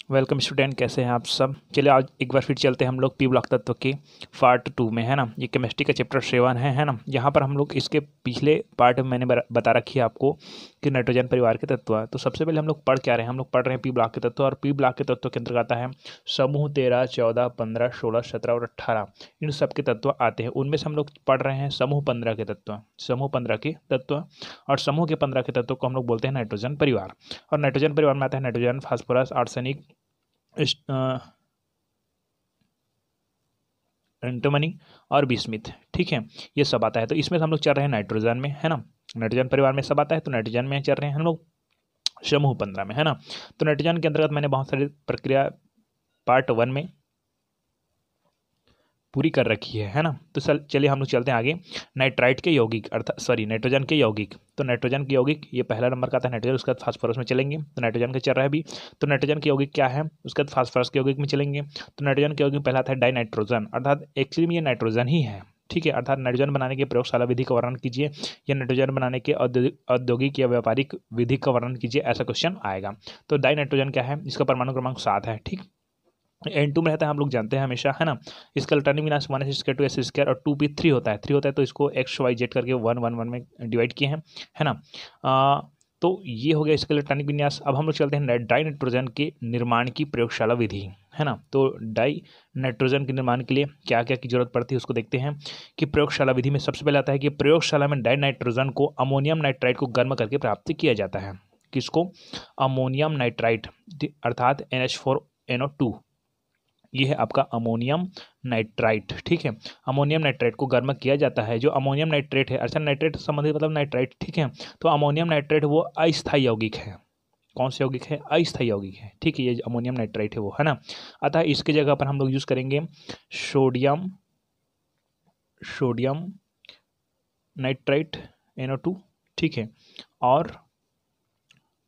Welcome student, कैसे हैं आप सब। चलिए आज एक बार फिर चलते हैं हम लोग पी ब्लॉक तत्व के पार्ट 2 में, है ना। ये केमिस्ट्री का चैप्टर 7 है ना। यहाँ पर हम लोग इसके पिछले पार्ट में मैंने बता रखी है आपको कि नाइट्रोजन परिवार के तत्व है। तो सबसे पहले हम लोग पढ़ क्या रहे हैं, हम लोग पढ़ रहे हैं पी ब्लॉक के तत्व। और पी ब्लॉक के तत्व के अंतर्गत आता है समूह 13, 14, 15, 16, 17 और 18। इन सब के तत्व आते हैं। उनमें से हम लोग पढ़ रहे हैं समूह 15 के तत्व, समूह 15 के तत्व। और समूह के 15 के तत्व को हम लोग बोलते हैं नाइट्रोजन परिवार। और नाइट्रोजन परिवार में आता है नाइट्रोजन, फास्फोरस, आर्सेनिक, एंटोमनी और बिस्मिथ। ठीक है, ये सब आता है। तो इसमें हम लोग चल रहे हैं नाइट्रोजन में, है ना। नाइट्रोजन परिवार में सब आता है, तो नाइट्रोजन में चल रहे हैं हम लोग समूह 15 में, है ना। तो नाइट्रोजन के अंतर्गत मैंने बहुत सारी प्रक्रिया पार्ट 1 में पूरी कर रखी है ना। तो चलिए हम लोग चलते हैं आगे। नाइट्राइट के यौगिक अर्थात नाइट्रोजन के यौगिक। तो नाइट्रोजन के यौगिक ये पहला नंबर का आता है नाइट्रोजन। उसके बाद फास्फोरस में चलेंगे, तो नाइट्रोजन का चल रहा है अभी। तो नाइट्रोजन के यौगिक क्या है, उसके बाद फास्फोरस के यौगिक में चलेंगे। तो नाइट्रोजन के यौगिक पहला आता है डाइनाइट्रोजन, अर्थात एक्चुअली में ये नाइट्रोजन ही है। ठीक है, अर्थात नाइट्रोजन बनाने के प्रयोगशाला विधि का वर्णन कीजिए या नाइट्रोजन बनाने के औद्योगिक या व्यापारिक विधि का वर्णन कीजिए, ऐसा क्वेश्चन आएगा। तो डाइनाइट्रोजन क्या है, इसका परमाणु क्रमांक 7 है। ठीक, N2 में रहता है, हम लोग जानते हैं हमेशा, है ना। इसका इलेक्ट्रॉनिक विन्यास 1s² 2s² और 2p3 होता है। 3 होता है तो इसको XYZ करके 1 1 1 में डिवाइड किए हैं, है ना। तो ये हो गया इसका इलेक्ट्रॉनिक विन्यास। अब हम लोग चलते हैं डाई नाइट्रोजन के निर्माण की प्रयोगशाला विधि, है ना। तो डाई नाइट्रोजन के निर्माण के लिए क्या क्या की जरूरत पड़ती है उसको देखते हैं कि प्रयोगशाला विधि में सबसे पहले आता है कि प्रयोगशाला में डाई नाइट्रोजन को अमोनियम नाइट्राइट को गर्म करके प्राप्त किया जाता है। किसको, अमोनियम नाइट्राइट अर्थात NH4NO2। ये है आपका अमोनियम नाइट्राइट। ठीक है, अमोनियम नाइट्राइट को गर्म किया जाता है। जो अमोनियम नाइट्रेट है, अच्छा नाइट्रेट संबंधित मतलब नाइट्राइट, ठीक है। तो अमोनियम नाइट्रेट वो अस्थायी यौगिक है। कौन से यौगिक है, अस्थायी यौगिक है। ठीक है, ये अमोनियम नाइट्राइट है वो, है ना। अतः इसके जगह पर हम लोग यूज करेंगे सोडियम सोडियम नाइट्राइट NO2। ठीक है, और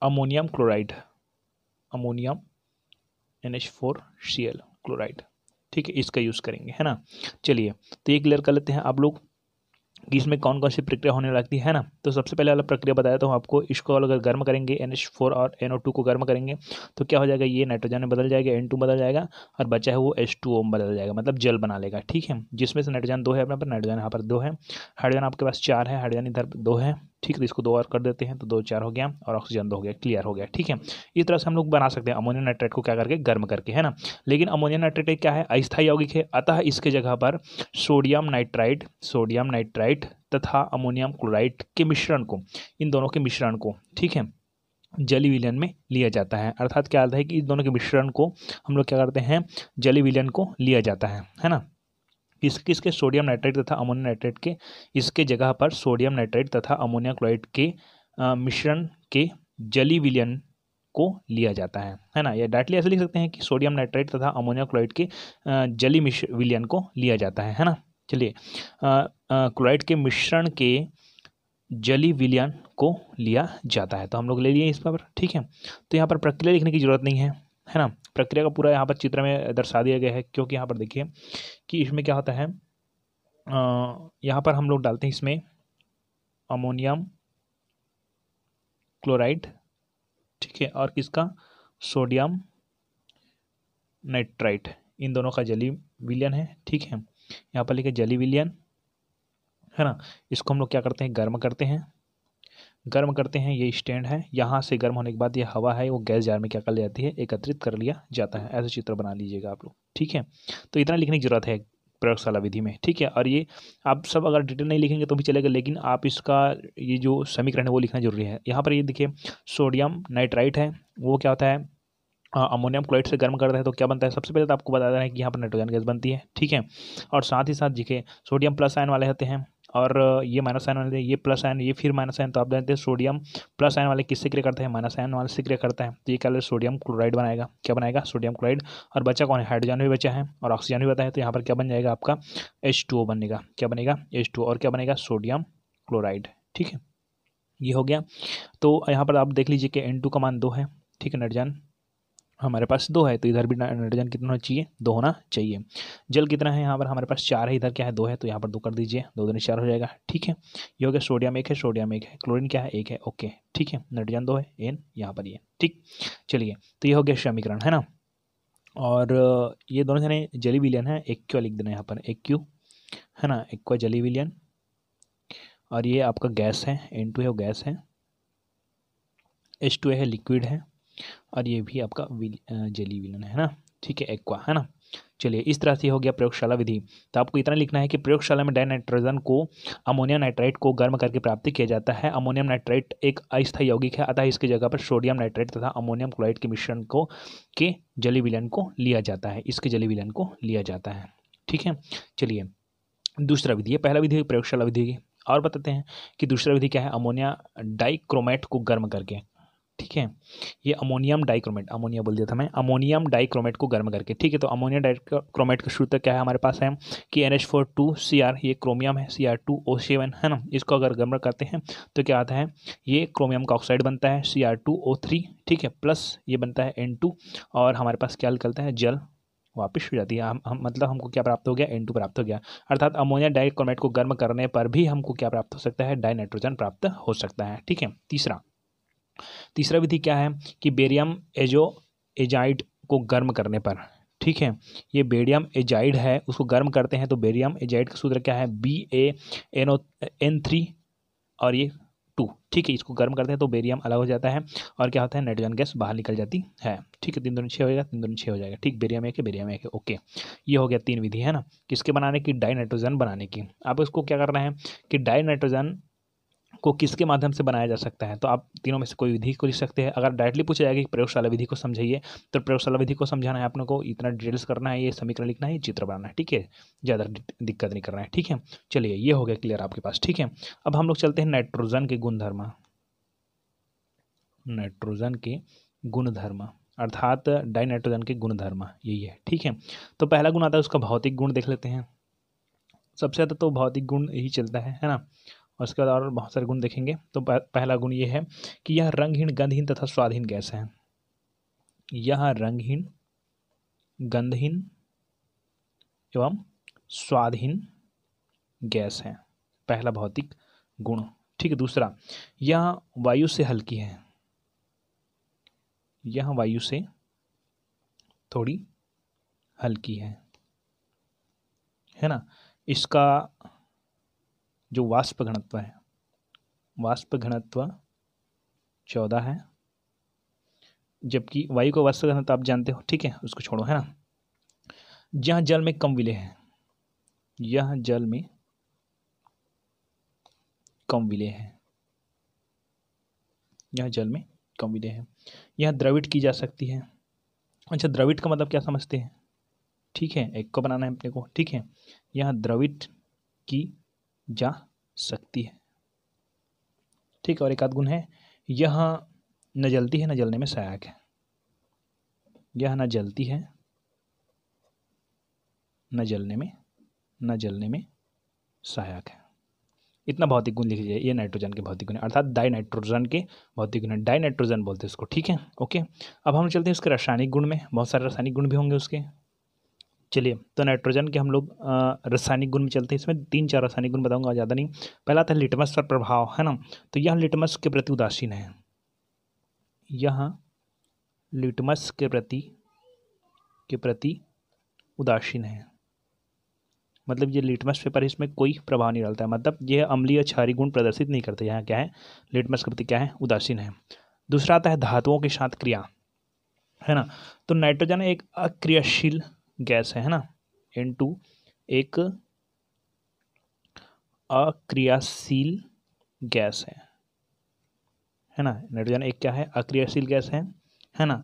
ammonium chloride, ammonium NH4Cl chloride. ठीक है, इसका यूज़ करेंगे, है ना। चलिए तो ये क्लियर कर लेते हैं आप लोग कि इसमें कौन कौन सी प्रक्रिया होने लगती है ना। तो सबसे पहले वाला प्रक्रिया बताया तो आपको, इसको अगर गर्म करेंगे NH4 और NO2 को गर्म करेंगे तो क्या हो जाएगा, ये नाइट्रोजन में बदल जाएगा, N2 बदल जाएगा और बचा है वो H2O में बदल जाएगा, मतलब जल बना लेगा। ठीक है, जिसमें से नाइट्रोजन 2 है अपने पर, नाइट्रोजन यहाँ पर 2 है, हाइड्रोजन आपके पास 4 है, हाइड्रोजन इधर 2 है। ठीक है, तो इसको 2 और कर देते हैं तो 2 4 हो गया और ऑक्सीजन 2 हो गया, क्लियर हो गया। ठीक है, इस तरह से हम लोग बना सकते हैं अमोनियम नाइट्रेट को क्या करके, गर्म करके, है ना। लेकिन अमोनियम नाइट्रेट क्या है, अस्थायी यौगिक है। अतः इसके जगह पर सोडियम नाइट्राइट तथा अमोनियम क्लोराइड के मिश्रण को, इन दोनों के मिश्रण को, ठीक है, जलीय विलयन में लिया जाता है। अर्थात क्या आता है कि इस दोनों के मिश्रण को हम लोग क्या करते हैं, जलीय विलयन को लिया जाता है ना। किसके, सोडियम नाइट्राइट तथा अमोनियम नाइट्रेट के, इसके जगह पर सोडियम नाइट्राइट तथा अमोनियम क्लोराइड के मिश्रण के जलीय विलयन को लिया जाता है ना। या डायरेक्टली ऐसे लिख सकते हैं कि सोडियम नाइट्राइट तथा अमोनियम क्लोराइड के जलीय विलयन को लिया जाता है ना। चलिए, क्लोराइड के मिश्रण के जलीय विलयन को लिया जाता है, तो हम लोग ले लिए इस पर। ठीक है, तो यहाँ पर प्रक्रिया लिखने की जरूरत नहीं है ना। प्रक्रिया का पूरा यहाँ पर चित्र में दर्शा दिया गया है, क्योंकि यहाँ पर देखिए कि इसमें क्या होता है, यहाँ पर हम लोग डालते हैं इसमें अमोनियम क्लोराइड, ठीक है, और किसका, सोडियम नाइट्राइट, इन दोनों का जलीय विलयन है। ठीक है, यहाँ पर लिखे जलीय विलयन, है ना। इसको हम लोग क्या करते हैं, गर्म करते हैं। ये स्टैंड है, यहाँ से गर्म होने के बाद ये हवा है वो गैस जार में क्या कर ली जाती है, एकत्रित कर लिया जाता है। ऐसे चित्र बना लीजिएगा आप लोग। ठीक है, तो इतना लिखने की जरूरत है प्रयोगशाला विधि में। ठीक है, और ये आप सब अगर डिटेल नहीं लिखेंगे तो भी चलेगा, लेकिन आप इसका ये जो समीकरण है वो लिखना जरूरी है। यहाँ पर ये देखिए सोडियम नाइट्राइट है, वो क्या होता है, अमोनियम क्लोराइड से गर्म करता है तो क्या बनता है, सबसे पहले तो आपको बता देना है कि यहाँ पर नाइट्रोजन गैस बनती है। ठीक है, और साथ ही साथ देखिए सोडियम प्लस आयन वाले होते हैं और ये माइनस आयन वाले, ये प्लस आयन, ये फिर माइनस आयन। तो आप जानते हैं सोडियम प्लस आयन वाले किससे क्रिया करते हैं, माइनस आयन वाले से क्रिया करता है। तो ये क्या सोडियम क्लोराइड बनाएगा, क्या बनाएगा, सोडियम क्लोराइड। और बचा कौन है, हाइड्रोजन भी बचा है और ऑक्सीजन भी बचा है। तो यहाँ पर क्या बन जाएगा आपका H2O बनेगा, क्या बनेगा, H2O, और क्या बनेगा, सोडियम क्लोराइड। ठीक है, ये हो गया। तो यहाँ पर आप देख लीजिए कि N2 का मान 2 है। ठीक है, नाइट्रोजन हमारे पास 2 है, तो इधर भी नाइट्रोजन कितना होना चाहिए, 2 होना चाहिए। जल कितना है, यहाँ पर हमारे पास 4 है, इधर क्या है, 2 है, तो यहाँ पर 2 कर दीजिए, 2 दूनी 4 हो जाएगा। ठीक है, ये हो गया। सोडियम 1 है, सोडियम 1 है, क्लोरीन क्या है, 1 है। ओके, ठीक है, नाइट्रोजन 2 है, N यहाँ पर ये। ठीक, चलिए तो ये हो गया समीकरण, है ना। और ये दोनों जने जली विलियन है, एक्वा लिख देना यहाँ पर, एक्यू है ना, एक्वा जली विलियन। और ये आपका गैस है, N2 है वो गैस है, H2 है लिक्विड है, और ये भी आपका जेली विलन है ना, ठीक है, एक्वा है ना। चलिए इस तरह से हो गया प्रयोगशाला विधि। तो आपको इतना लिखना है कि प्रयोगशाला में डाई नाइट्रोजन को अमोनियम नाइट्राइट को गर्म करके प्राप्त किया जाता है। अमोनियम नाइट्राइट एक अस्थायी यौगिक है, अतः इसकी जगह पर सोडियम नाइट्राइट तथा अमोनियम क्लोराइड के मिश्रण को के जली विलयन को लिया जाता है, इसके जली विलयन को लिया जाता है, ठीक है। चलिए दूसरा विधि है, पहला विधि प्रयोगशाला विधि की, और बताते हैं कि दूसरा विधि क्या है, अमोनिया डाइक्रोमेट को गर्म करके, ठीक है। ये अमोनियम डाइक्रोमेट, अमोनिया बोल दिया था मैं, अमोनियम डाइक्रोमेट को गर्म करके, ठीक है। तो अमोनिया डाइक्रोमेट का सूत्र क्या है हमारे पास है कि NH4 2Cr, ये क्रोमियम है, Cr2O7 है ना, इसको अगर गर्म करते हैं तो क्या आता है, ये क्रोमियम का ऑक्साइड बनता है Cr2O3, ठीक है, प्लस ये बनता है N2, और हमारे पास क्या निकलता है, जल वापिस हो जाती है, हम मतलब हमको क्या प्राप्त हो गया, N2 प्राप्त हो गया। अर्थात अमोनिया डाइक्रोमेट को गर्म करने पर भी हमको क्या प्राप्त हो सकता है, डाई नाइट्रोजन प्राप्त हो सकता है, ठीक है। तीसरा विधि क्या है कि बेरियम एजाइड को गर्म करने पर, ठीक है, ये बेरियम एजाइड है, उसको गर्म करते हैं तो बेरियम एजाइड का सूत्र क्या है, BaNO3 और ये 2, ठीक है, इसको गर्म करते हैं तो बेरियम अलग हो जाता है और क्या होता है, नाइट्रोजन गैस बाहर निकल जाती है, ठीक है। 3 दूनी 6 हो जाएगा, 3 दूनी 6 हो जाएगा, ठीक, बेरियम एक है, बेरियम एक है, ओके। ये हो गया 3 विधि है ना, किसके बनाने की, डाई नाइट्रोजन बनाने की। अब इसको क्या करना है कि डाई नाइट्रोजन को किसके माध्यम से बनाया जा सकता है, तो आप तीनों में से कोई विधि को लिख सकते हैं। अगर डायरेक्टली पूछा जाएगा कि प्रयोगशाला विधि को समझाइए, तो प्रयोगशाला विधि को समझाना है अपने को, इतना डिटेल्स करना है, ये समीकरण लिखना है, ये चित्र बनाना है, ठीक है, ज़्यादा दिक्कत नहीं करना है, ठीक है। चलिए ये हो गया क्लियर आपके पास, ठीक है। अब हम लोग चलते हैं नाइट्रोजन के गुणधर्म, नाइट्रोजन के गुणधर्म अर्थात डाई नाइट्रोजन के गुणधर्म, यही है, ठीक है। तो पहला गुण आता है उसका भौतिक गुण, देख लेते हैं। सबसे ज़्यादा तो भौतिक गुण यही चलता है ना, और उसके बाद और बहुत सारे गुण देखेंगे। तो पहला गुण ये है कि यह रंगहीन, गंधहीन तथा स्वादहीन गैस है। यह रंगहीन, गंधहीन एवं स्वादहीन गैस है, पहला भौतिक गुण, ठीक है। दूसरा, यह वायु से हल्की है, यह वायु से थोड़ी हल्की है ना। इसका जो वाष्प घनत्व है, वाष्प घनत्व 14 है, जबकि वायु का वाष्प घनत्व आप जानते हो, ठीक है, उसको छोड़ो, है ना। यह जल में कम विलेय है, यह जल में कम विलेय है, यह जल में कम विलेय है। यह द्रवित की जा सकती है। अच्छा, द्रवित का मतलब क्या समझते हैं, ठीक है, एक को बनाना है अपने को, ठीक है। यह द्रवित की जा सकती है, ठीक है। और एक आध गुण है, यह न जलती है न जलने में सहायक है, यह न जलती है न जलने में सहायक है। इतना भौतिक गुण लिख लीजिए, ये नाइट्रोजन के भौतिक गुण है, अर्थात डाई नाइट्रोजन के भौतिक गुण है, डाई नाइट्रोजन बोलते हैं इसको, ठीक है, ओके। अब हम चलते हैं उसके रासायनिक गुण में, बहुत सारे रासायनिक गुण भी होंगे उसके। चलिए, तो नाइट्रोजन के हम लोग रासायनिक गुण में चलते हैं, इसमें 3-4 रासायनिक गुण बताऊंगा, ज़्यादा नहीं। पहला था लिटमस पर प्रभाव, है ना, तो यह लिटमस के प्रति उदासीन है, यह लिटमस के प्रति उदासीन है, मतलब ये लिटमस पेपर इसमें कोई प्रभाव नहीं डालता है, मतलब यह अम्लीय क्षारीय गुण प्रदर्शित नहीं करते, यहाँ क्या है, लिटमस के प्रति क्या है, उदासीन है। दूसरा आता है धातुओं के साथ क्रिया, है ना, तो नाइट्रोजन एक अक्रियाशील गैस है ना, N2 एक अक्रियाशील गैस है ना, नाइट्रोजन एक क्या है, अक्रियाशील गैस है ना,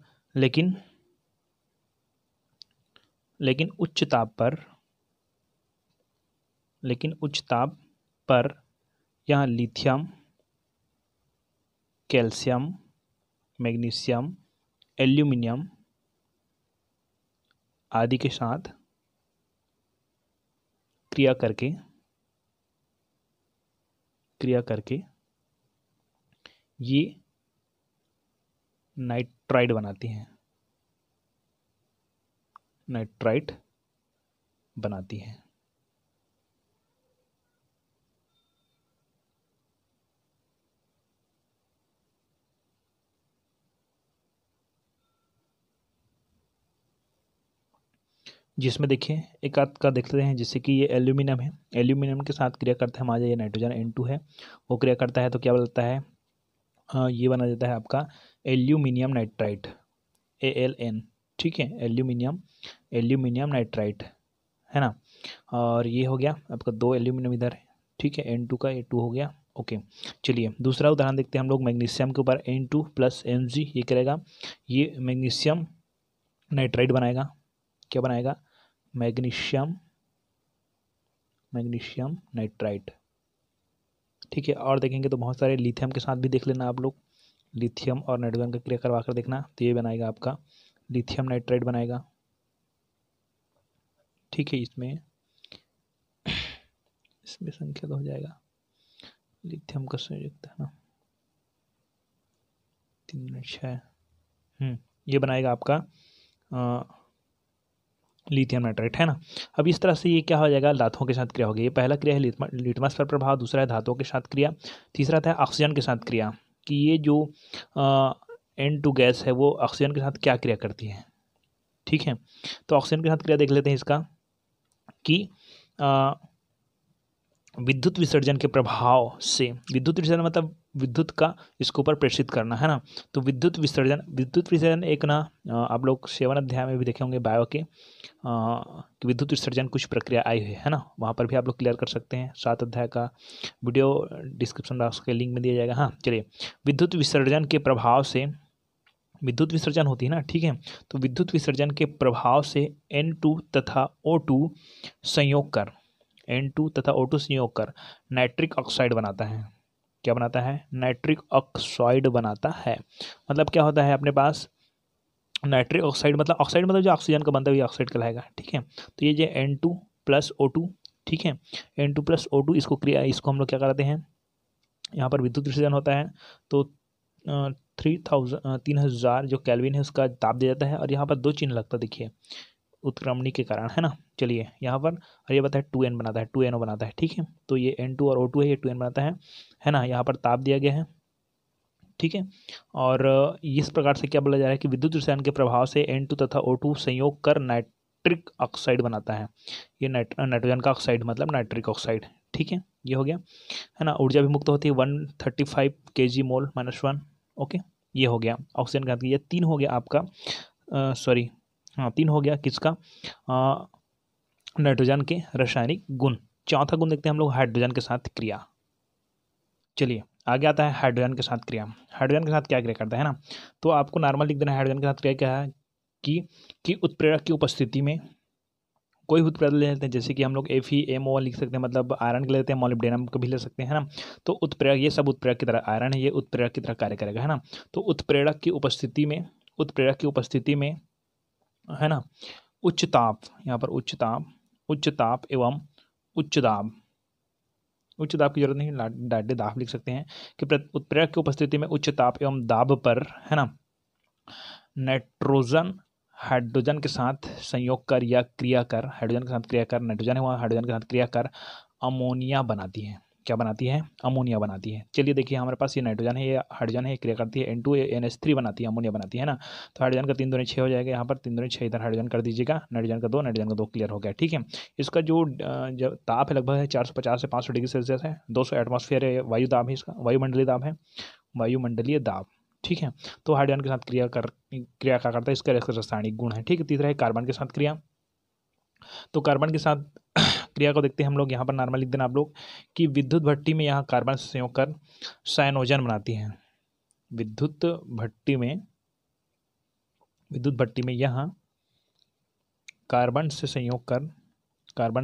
लेकिन उच्च ताप पर यहाँ लिथियम, कैल्शियम, मैग्नीशियम, एल्यूमिनियम आदि के साथ क्रिया करके ये नाइट्राइड बनाती हैं, नाइट्राइट बनाती है। जिसमें देखिए एक आध का देखते हैं, जैसे कि ये एल्यूमिनियम है, एल्यूमिनियम के साथ क्रिया करता है हमारा ये नाइट्रोजन N2 है, वो क्रिया करता है तो क्या बनता है, ये बना देता है आपका एल्यूमिनियम नाइट्राइट, ALN। ठीक है, एल्यूमिनियम नाइट्राइट है ना। और ये हो गया आपका 2 एल्यूमिनियम इधर है। ठीक है, N2 का A2 हो गया। ओके, चलिए दूसरा उदाहरण देखते हैं हम लोग मैग्नीशियम के ऊपर, N2 + Mg ये करेगा, ये मैग्नीशियम नाइट्राइट बनाएगा। क्या बनाएगा, मैग्नीशियम नाइट्राइट। ठीक है, और देखेंगे तो बहुत सारे लिथियम के साथ भी देख लेना आप लोग, लिथियम और नाइट्रोजन का क्रिया करवा कर देखना, तो ये बनाएगा आपका लिथियम नाइट्राइट बनाएगा। ठीक है, इसमें संख्या तो हो जाएगा लिथियम का संयुक्त है ना 3 ये बनाएगा आपका लिथियम नाइट्राइट है ना। अब इस तरह से ये क्या हो जाएगा, धातुओं के साथ क्रिया होगी। ये पहला क्रिया है लिटमस पर प्रभाव, दूसरा है धातुओं के साथ क्रिया, तीसरा था ऑक्सीजन के साथ क्रिया, कि ये जो N2 गैस है वो ऑक्सीजन के साथ क्या क्रिया करती है। ठीक है, तो ऑक्सीजन के साथ क्रिया देख लेते हैं इसका, कि विद्युत विसर्जन के प्रभाव से, विद्युत विसर्जन मतलब विद्युत का इसके ऊपर प्रेषित करना है ना। तो विद्युत विसर्जन एक ना आप लोग 7 अध्याय में भी देखे होंगे बायो के, कि विद्युत विसर्जन कुछ प्रक्रिया आई है ना, वहाँ पर भी आप लोग क्लियर कर सकते हैं। 7 अध्याय का वीडियो डिस्क्रिप्शन बॉक्स के लिंक में दिया जाएगा। हाँ चलिए, विद्युत विसर्जन के प्रभाव से, विद्युत विसर्जन होती है ना, ठीक है, तो विद्युत विसर्जन के प्रभाव से N2 तथा O2 संयोग कर, N2 तथा O2 संयोग कर नाइट्रिक ऑक्साइड बनाता है। क्या बनाता है, नाइट्रिक ऑक्साइड बनाता है। मतलब क्या होता है अपने पास, नाइट्रिक ऑक्साइड मतलब जो ऑक्सीजन का बनता है ये ऑक्साइड कहलाएगा। ठीक है, तो ये जो N2 + O2, ठीक है, N2 + O2 इसको हम लोग क्या कराते हैं, यहाँ पर विद्युत विसर्जन होता है तो 3000 जो केल्विन है उसका ताप दिया जाता है, और यहाँ पर 2 चिन्ह लगता है देखिए उत्क्रमणी के कारण है ना। चलिए यहाँ पर, और ये बताया 2N बनाता है, 2NO बनाता है। ठीक है, तो ये N2 और O2 है, ये 2N बनाता है ना। यहाँ पर ताप दिया गया है। ठीक है, और इस प्रकार से क्या बोला जा रहा है कि विद्युत विसर्जन के प्रभाव से N2 तथा O2 संयोग कर नाइट्रिक ऑक्साइड बनाता है। ये नाइट्रोजन का ऑक्साइड मतलब नाइट्रिक ऑक्साइड। ठीक है, ये हो गया है ना। ऊर्जा भी मुक्त होती है 135 kg मोल -1। ओके, ये हो गया ऑक्सीजन का। ये 3 हो गया आपका, सॉरी हाँ 3 हो गया किसका, नाइट्रोजन के रासायनिक गुण। चौथा गुण देखते हैं हम लोग, हाइड्रोजन के साथ क्रिया। चलिए आगे आता है हाइड्रोजन के साथ क्रिया। हाइड्रोजन के साथ क्या क्रिया करता है ना, तो आपको नॉर्मल लिख देना है हाइड्रोजन के साथ क्रिया क्या है, कि उत्प्रेरक की उपस्थिति में कोई भी उत्प्रेरक ले लेते हैं, जैसे कि हम लोग FeMO लिख सकते हैं, मतलब आयरन के लेते हैं, मॉलिब्डेनम को भी ले सकते हैं ना। तो उत्प्रेरक, ये सब उत्प्रेरक की तरह, आयरन है ये उत्प्रेरक की तरह कार्य करेगा है ना। तो उत्प्रेरक की उपस्थिति में है ना, उच्च ताप, यहाँ पर उच्च ताप एवं उच्च दाब, उच्च दाब की जरूरत नहीं, डायरेक्ट दाब लिख सकते हैं, कि उत्प्रेरक की उपस्थिति में उच्च ताप एवं दाब पर है ना नाइट्रोजन हाइड्रोजन के साथ संयोग कर या क्रिया कर, हाइड्रोजन के साथ क्रिया कर, नाइट्रोजन है वहाँ, हाइड्रोजन के साथ क्रिया कर अमोनिया बनाती है। क्या बनाती है, अमोनिया बनाती है। चलिए देखिए हमारे पास ये नाइट्रोजन है, ये हाइड्रोजन है, क्रिया करती है N2NH3 बनाती है, अमोनिया बनाती है ना। तो हाइड्रोजन का 3 दूनी 6 हो जाएगा, यहाँ पर 3 दूनी 6 इधर हाइड्रोजन कर दीजिएगा, नाइट्रोजन का 2 क्लियर हो गया। ठीक है, इसका जो ताप है लगभग है 450 से 500 डिग्री सेल्सियस है, 200 एटमॉस्फेयर है, वायु दाब है इसका, वायुमंडलीय दाब। ठीक है, तो हाइड्रोजन के साथ क्रिया क्या करता है, इसका रासायनिक गुण है। ठीक है, तीसरा है कार्बन के साथ क्रिया। तो कार्बन के साथ क्रिया को देखते हैं हम लोग, यहाँ पर नॉर्मल लिख देना आप लोग, कि विद्युत भट्टी में यहाँ कार्बन से संयोग कर साइनोजन बनाती है। विद्युत भट्टी में यहाँ कार्बन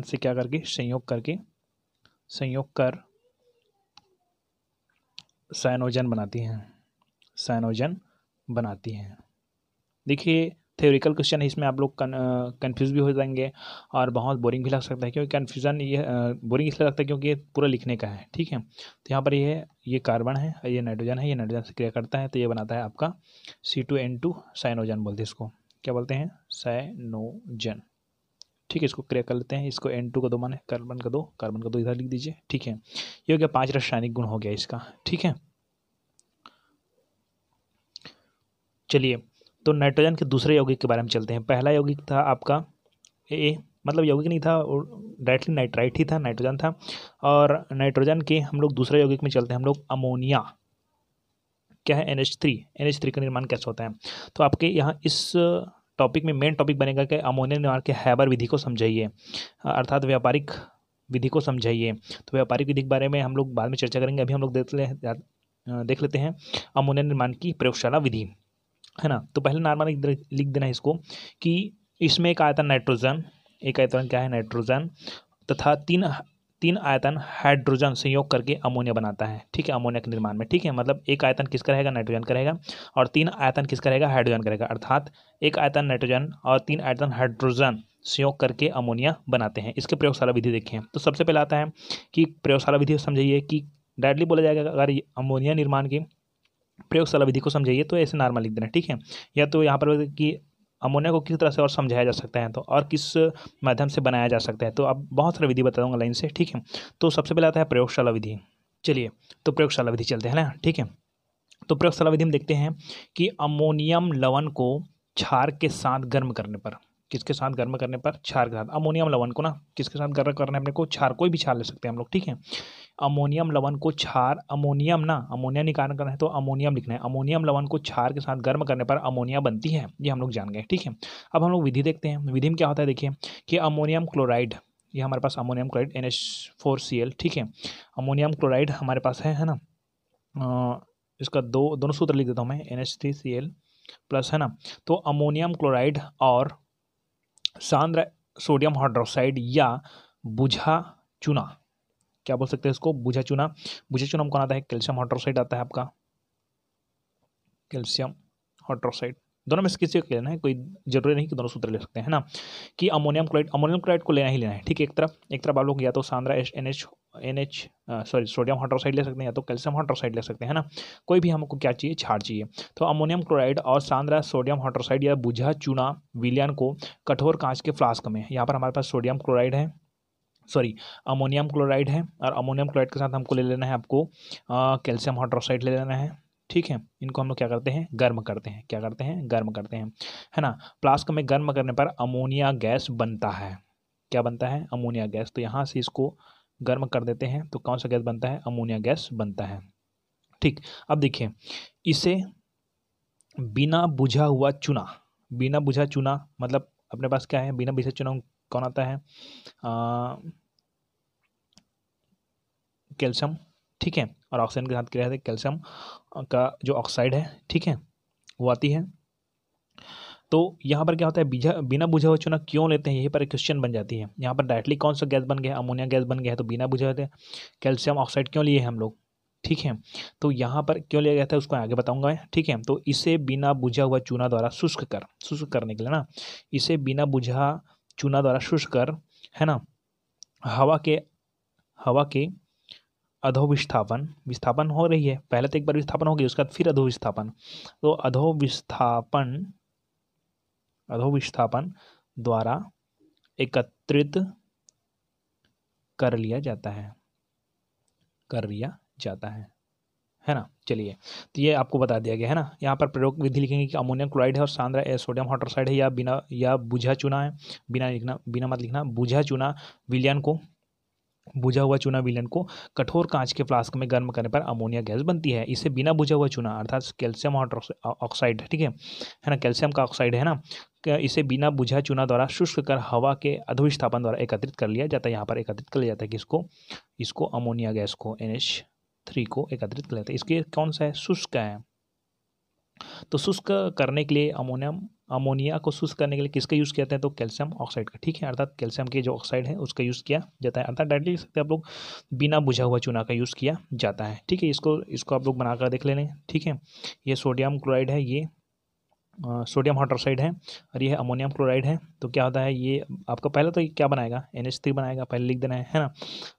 से क्या करके संयोग कर साइनोजन बनाती हैं। देखिए थ्योरिकल क्वेश्चन है, इसमें आप लोग कन्फ्यूज भी हो जाएंगे और बहुत बोरिंग भी लग सकता है, क्योंकि कन्फ्यूजन ये बोरिंग इसलिए लगता है क्योंकि ये पूरा लिखने का है। ठीक है, तो यहाँ पर ये कार्बन है, ये नाइट्रोजन है, ये नाइट्रोजन से क्रिया करता है, तो ये बनाता है आपका C2N2 साइनोजन बोलते हैं इसको। क्या बोलते हैं, साइनोजन। ठीक है, इसको क्रिया कर लेते हैं, इसको N2 का 2 माने कार्बन का 2 इधर लिख दीजिए। ठीक है, ये हो गया 5 रासायनिक गुण हो गया इसका। ठीक है, चलिए तो नाइट्रोजन के दूसरे यौगिक के बारे में चलते हैं। पहला यौगिक था आपका ए मतलब यौगिक नहीं था, डायरेक्टली नाइट्राइट ही था, नाइट्रोजन था। और नाइट्रोजन के हम लोग दूसरे यौगिक में चलते हैं, हम लोग अमोनिया, क्या है NH3 का निर्माण कैसे होता है। तो आपके यहाँ इस टॉपिक में मेन टॉपिक बनेगा कि अमोनिया निर्माण के हैबर विधि को समझाइए, अर्थात व्यापारिक विधि को समझाइए। तो व्यापारिक विधि के बारे में हम लोग बाद में चर्चा करेंगे, अभी हम लोग देख लेते हैं अमोनिया निर्माण की प्रयोगशाला विधि, है ना। तो पहले नॉर्मल लिख देना है इसको कि इसमें एक आयतन नाइट्रोजन, एक आयतन क्या है नाइट्रोजन, तथा तीन आयतन हाइड्रोजन संयोग करके अमोनिया बनाता है, ठीक है, अमोनिया के निर्माण में, ठीक है। मतलब एक आयतन किसका रहेगा, नाइट्रोजन का रहेगा, और 3 आयतन किसका रहेगा, हाइड्रोजन का रहेगा। अर्थात एक आयतन नाइट्रोजन और 3 आयतन हाइड्रोजन संयोग करके अमोनिया बनाते हैं। इसके प्रयोगशाला विधि देखें तो सबसे पहले आता है कि प्रयोगशाला विधि समझिए कि डायरेक्टली बोला जाएगा अगर अमोनिया निर्माण की प्रयोगशाला विधि को समझाइए तो ऐसे नॉर्मल लिख देना, ठीक है। या तो यहाँ पर कि अमोनिया को किस तरह से और समझाया जा सकता है, तो और किस माध्यम से बनाया जा सकता है, तो अब बहुत सारी विधि बता दूंगा लाइन से, ठीक है। तो सबसे पहले आता है प्रयोगशाला विधि। चलिए तो प्रयोगशाला विधि चलते हैं ना, ठीक है। तो प्रयोगशाला विधि में देखते हैं कि अमोनियम लवण को क्षार के साथ गर्म करने पर, किसके साथ गर्म करने पर, क्षार के साथ, अमोनियम लवण को ना किसके साथ गर्म करना है अपने को, क्षार, कोई भी क्षार ले सकते हैं हम लोग, ठीक है। अमोनियम लवण को क्षार, अमोनियम ना, अमोनिया निकाल करना है तो अमोनियम लिखना है, अमोनियम लवण को क्षार के साथ गर्म करने पर अमोनिया बनती है, ये हम लोग जान गए, ठीक है। अब हम लोग विधि देखते हैं, विधि में क्या होता है देखिए कि अमोनियम क्लोराइड, ये हमारे पास अमोनियम क्लोराइड NH4Cl, ठीक है। अमोनियम क्लोराइड हमारे पास है ना, इसका दोनों सूत्र लिख देता हूँ मैं, NH3Cl प्लस, है ना। तो अमोनियम क्लोराइड और सांद्र सोडियम हाइड्रोक्साइड या बुझा चूना, क्या बोल सकते हैं इसको, बुझा चूना। बुझा चूना में कौन आता है, कैल्शियम हाइड्रोक्साइड आता है आपका, कैल्शियम हाइड्रोक्साइड, दोनों में से किसी को लेना है, कोई जरूरी नहीं कि दोनों सूत्र ले सकते हैं ना। कि अमोनियम क्लोराइड को लेना ही लेना है, ठीक है। एक तरफ आप लोग या तो सांद्रा सोडियम हाइड्रोक्साइड ले सकते हैं या तो कैल्शियम हाइड्रोक्साइड ले सकते हैं ना, कोई भी हमको क्या चाहिए, क्षार चाहिए। तो अमोनियम क्लोराइड और सांद्रा सोडियम हाइड्रोक्साइड या बुझा चूना विलयन को कठोर कांच के फ्लास्क में, यहाँ पर हमारे पास सोडियम क्लोराइड है, सॉरी अमोनियम क्लोराइड है, और अमोनियम क्लोराइड के साथ हमको ले लेना है आपको कैल्शियम हाइड्रोक्साइड ले लेना है, ठीक है। इनको हम लोग क्या करते हैं, गर्म करते हैं, क्या करते हैं, गर्म करते हैं, है ना। फ्लास्क में गर्म करने पर अमोनिया गैस बनता है, क्या बनता है, अमोनिया गैस। तो यहाँ से इसको गर्म कर देते हैं तो कौन सा गैस बनता है, अमोनिया गैस बनता है, ठीक। अब देखिए इसे बिना बुझा हुआ चूना, बिना बुझा चूना मतलब अपने पास क्या है, बिना बुझा चूना कौन आता है, कैल्शियम, ठीक है। और ऑक्सीजन के साथ क्या है, कैल्शियम का जो ऑक्साइड है, ठीक है, वो आती है। तो यहाँ पर क्या होता है, बिना बुझा हुआ चूना क्यों लेते हैं, यहीं पर एक क्वेश्चन बन जाती है। यहाँ पर डायरेक्टली कौन सा गैस बन गया, अमोनिया गैस बन गया है, तो बिना बुझे हुए कैल्शियम ऑक्साइड क्यों लिए हम लोग, ठीक है। तो यहाँ पर क्यों लिया गया था उसको आगे बताऊंगा मैं, ठीक है। तो इसे बिना बुझा हुआ चूना द्वारा शुष्क करने के लिए ना, इसे बिना बुझा चूना द्वारा शुष्क कर, है ना, हवा के विस्थापन हो रही है, पहले तो एक बार विस्थापन हो गई, उसके बाद फिर अधोविस्थापन, तो अधोविस्थापन द्वारा एकत्रित कर लिया जाता है ना। चलिए तो ये आपको बता दिया गया है ना। यहाँ पर प्रयोग विधि लिखेंगे कि अमोनियम क्लोराइड है और सांद्रा सोडियम हाइड्रोक्साइड है, या बुझा चूना है, बिना मत लिखना, बुझा हुआ चूना विलयन को कठोर कांच के फ्लास्क में गर्म करने पर अमोनिया गैस बनती है। इसे बिना बुझा हुआ चूना अर्थात कैल्शियम ऑक्साइड, ठीक है ना, कैल्शियम का ऑक्साइड है ना, इसे बिना बुझा चूना द्वारा शुष्क कर हवा के अधोविस्थापन द्वारा एकत्रित कर लिया जाता है। यहाँ पर एकत्रित कर लिया जाता है किसको, इसको अमोनिया गैस को, NH3 को एकत्रित कर लेते हैं। इसके कौन सा है, शुष्क है। तो शुष्क करने के लिए अमोनिया को शुष्क करने के लिए किसका यूज़ किया जाता है, तो कैल्शियम ऑक्साइड का, ठीक है। अर्थात कैल्शियम के जो ऑक्साइड है उसका यूज़ किया जाता है, अर्थात डायरेक्टली लिख सकते हैं आप लोग बिना बुझा हुआ चूना का यूज़ किया जाता है, ठीक है। इसको आप लोग बनाकर देख लें, ठीक है। ये सोडियम क्लोराइड है, ये सोडियम हाइड्रोक्साइड है, और ये है अमोनियम क्लोराइड है। तो क्या होता है, ये आपका पहले तो क्या बनाएगा, NH3 बनाएगा, पहले लिख देना है ना।